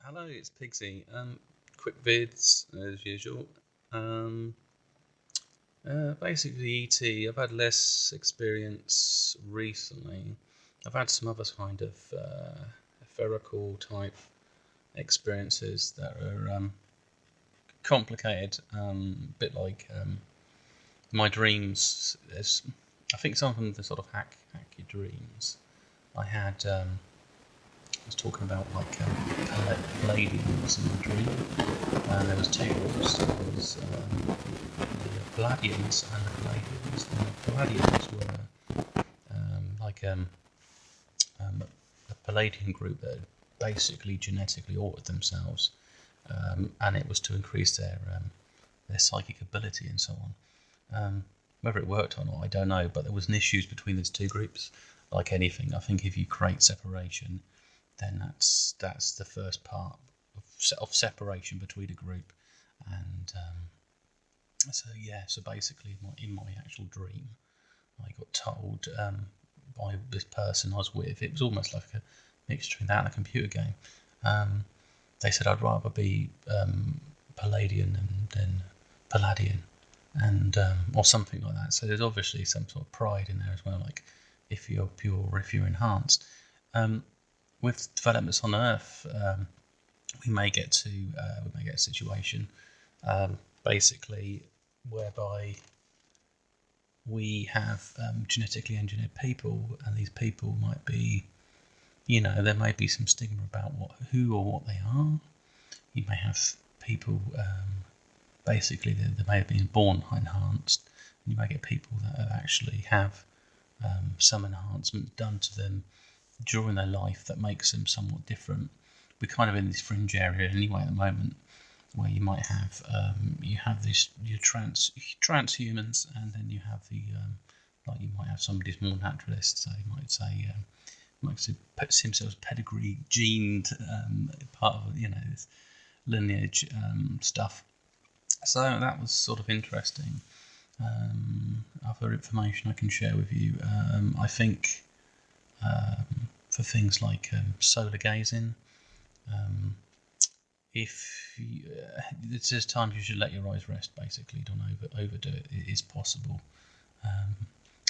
Hello, it's Pigsy. Quick vids as usual. Um, Basically, ET. I've had less experience recently. I've had some other kind of etherical type experiences that are complicated. A bit like my dreams. I think some of them are sort of hack your dreams. I had. I was talking about like Palladians in my dream, and there was two groups. There was the Palidians and the Palladians. And the Palladians were like a Palladian group that basically genetically altered themselves, and it was to increase their psychic ability and so on. Whether it worked or not, I don't know, but there was issues between these two groups. Like anything, I think if you create separation, then that's the first part of separation between a group. And so basically in my actual dream, I got told by this person I was with, it was almost like a mixture between that and a computer game. They said I'd rather be Palladian than Palladian, and or something like that. So there's obviously some sort of pride in there as well, like if you're pure or if you're enhanced. With developments on Earth, we may get a situation, basically, whereby we have genetically engineered people, and these people might be, there may be some stigma about who or what they are. You may have people, basically, they may have been born enhanced, and you may get people that actually have some enhancement done to them during their life that makes them somewhat different. We're kind of in this fringe area anyway at the moment, where you might have your transhumans, and then you have the like you might have somebody who's more naturalist, so you might say puts himself pedigree gened part of this lineage stuff. So that was sort of interesting. Other information I can share with you. I think for things like solar gazing, there's times you should let your eyes rest. Basically, don't overdo it. It is possible.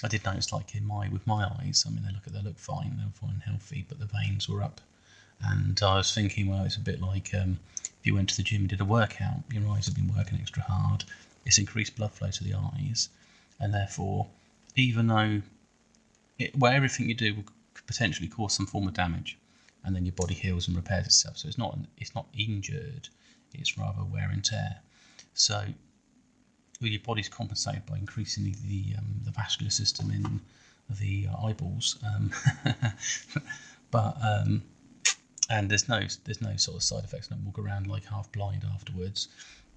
I did notice, like with my eyes. I mean, they look fine. They're fine and healthy, but the veins were up, and I was thinking, well, it's a bit like if you went to the gym and did a workout, your eyes have been working extra hard. It's increased blood flow to the eyes, and therefore, even though everything you do will potentially cause some form of damage, and then your body heals and repairs itself. So it's not injured; it's rather wear and tear. So your body's compensated by increasing the vascular system in the eyeballs, but and there's no sort of side effects. Don't walk around like half blind afterwards.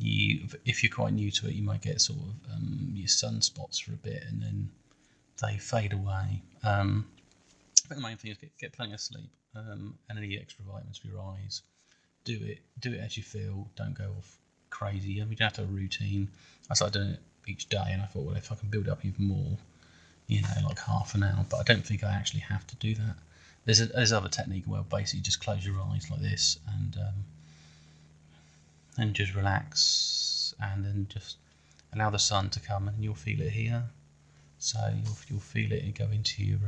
If you're quite new to it, you might get sort of your sunspots for a bit, and then they fade away. But the main thing is get plenty of sleep, and any extra vitamins for your eyes. Do it as you feel. Don't go off crazy. You don't have to have a routine. I started doing it each day, and I thought, well, if I can build up even more, like half an hour. But I don't think I actually have to do that. There's other technique where basically just close your eyes like this, and just relax, and then just allow the sun to come, and you'll feel it here. So you'll feel it go into your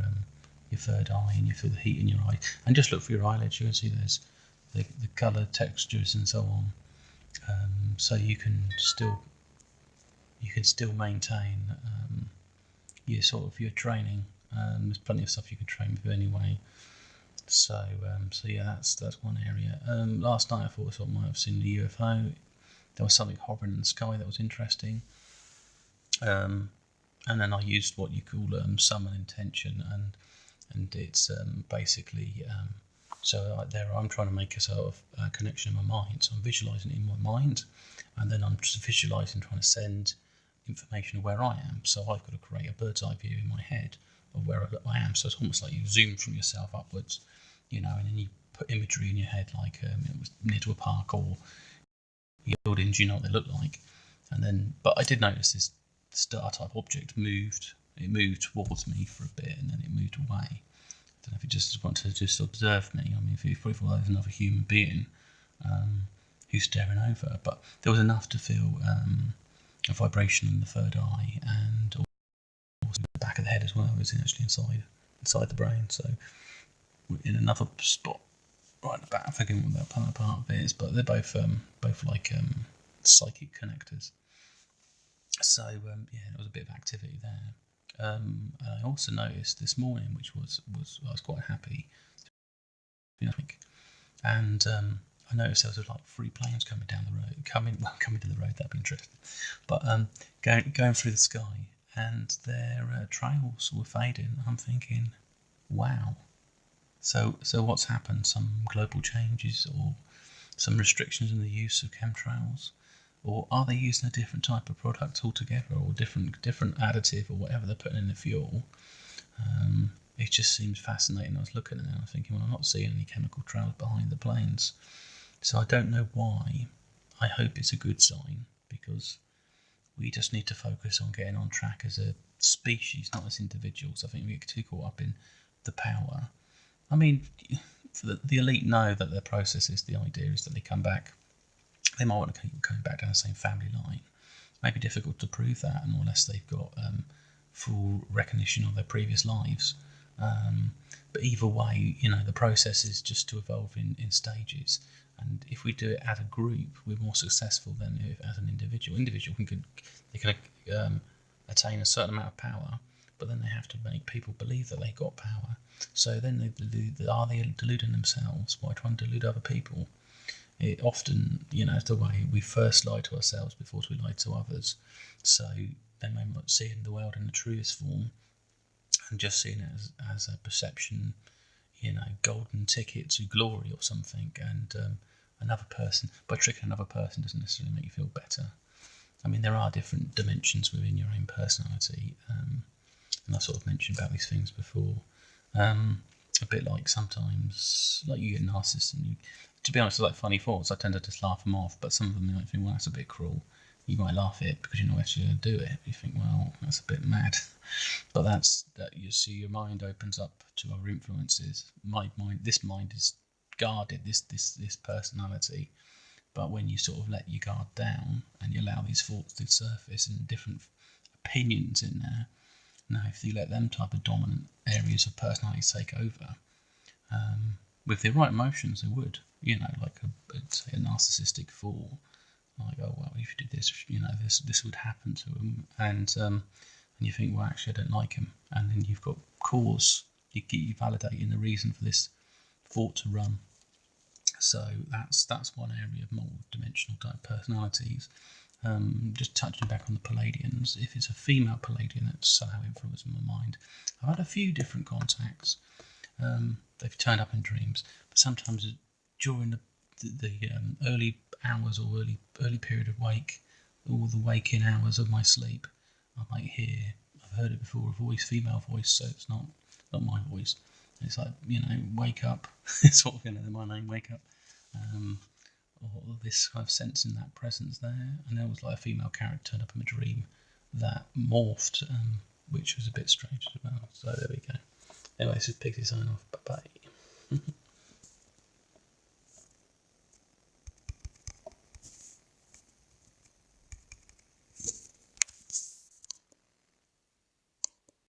third eye, and you feel the heat in your eye. And just look for your eyelids. You can see there's the colour, textures, and so on. So you can still maintain your training. There's plenty of stuff you can train with anyway. So yeah, that's one area. Last night I thought I might have seen the UFO. There was something hovering in the sky that was interesting. And then I used what you call summon intention, and it's basically I'm trying to make a sort of connection in my mind. So I'm visualising it in my mind, and then I'm just visualising trying to send information of where I am. So I've got to create a bird's eye view in my head of where I am. So it's almost like you zoom from yourself upwards, and then you put imagery in your head, like it was near to a park or buildings, what they look like. And then, but I did notice this star type object moved. It moved towards me for a bit, and then it moved away. I don't know if it just wanted to just observe me. I mean, if it thought I was another human being, who's staring over. But there was enough to feel a vibration in the third eye, and also the back of the head as well. It was actually inside the brain. So in another spot right at the back. I forget what that part of it is, but they're both like psychic connectors. So yeah, there was a bit of activity there. And I also noticed this morning, which was I was quite happy. And I noticed there was like 3 planes coming down the road, coming to the road. That'd be interesting. But going through the sky, and their trails were fading. I'm thinking, wow. So what's happened? Some global changes, or some restrictions in the use of chemtrails, or are they using a different type of product altogether, or different additive, or whatever they're putting in the fuel? It just seems fascinating. I was looking at it and I was thinking, well, I'm not seeing any chemical trails behind the planes, so I don't know why. I hope it's a good sign, because we just need to focus on getting on track as a species, not as individuals. I think we get too caught up in the power. I mean, the elite know that their process is, the idea is that they come back. They might want to keep coming back down the same family line. It may be difficult to prove that unless they've got full recognition of their previous lives. But either way, the process is just to evolve in stages. And if we do it as a group, we're more successful than if as an individual. They can attain a certain amount of power, but then they have to make people believe that they got power. So then are they deluding themselves by trying to delude other people? It often, is the way we first lie to ourselves before we lie to others. So they may not see the world in the truest form, and just seeing it as a perception, golden ticket to glory or something. And another person, by tricking another person, doesn't necessarily make you feel better. I mean, there are different dimensions within your own personality, and I sort of mentioned about these things before. A bit like sometimes, like you get narcissists, and to be honest, it's like funny thoughts. I tend to just laugh them off, but some of them you might think, well, that's a bit cruel. You might laugh at it because you know actually going to do it. You think, well, that's a bit mad. But that you see, your mind opens up to other influences. This mind is guarded. This personality. But when you sort of let your guard down and you allow these thoughts to surface and different opinions in there, now if you let them type of dominant areas of personality take over, with the right emotions, they would. Like say a narcissistic fool, like, oh well, if you did this, this would happen to him, and you think, well, actually, I don't like him, and then you've got cause. You validating the reason for this thought to run. So that's one area of multi-dimensional type personalities. Just touching back on the Palladians, if it's a female Palladian that's somehow influencing my mind, I've had a few different contacts. They've turned up in dreams, but sometimes during the early hours or early period of wake, or the waking hours of my sleep, I might hear, I've heard it before, a voice, female voice, so it's not my voice. It's like, wake up. It's sort of, my name, wake up. Or this kind of sense in that presence there. And there was like a female character turned up in a dream that morphed, which was a bit strange as well. So there we go. Anyway, this is Pixie sign off.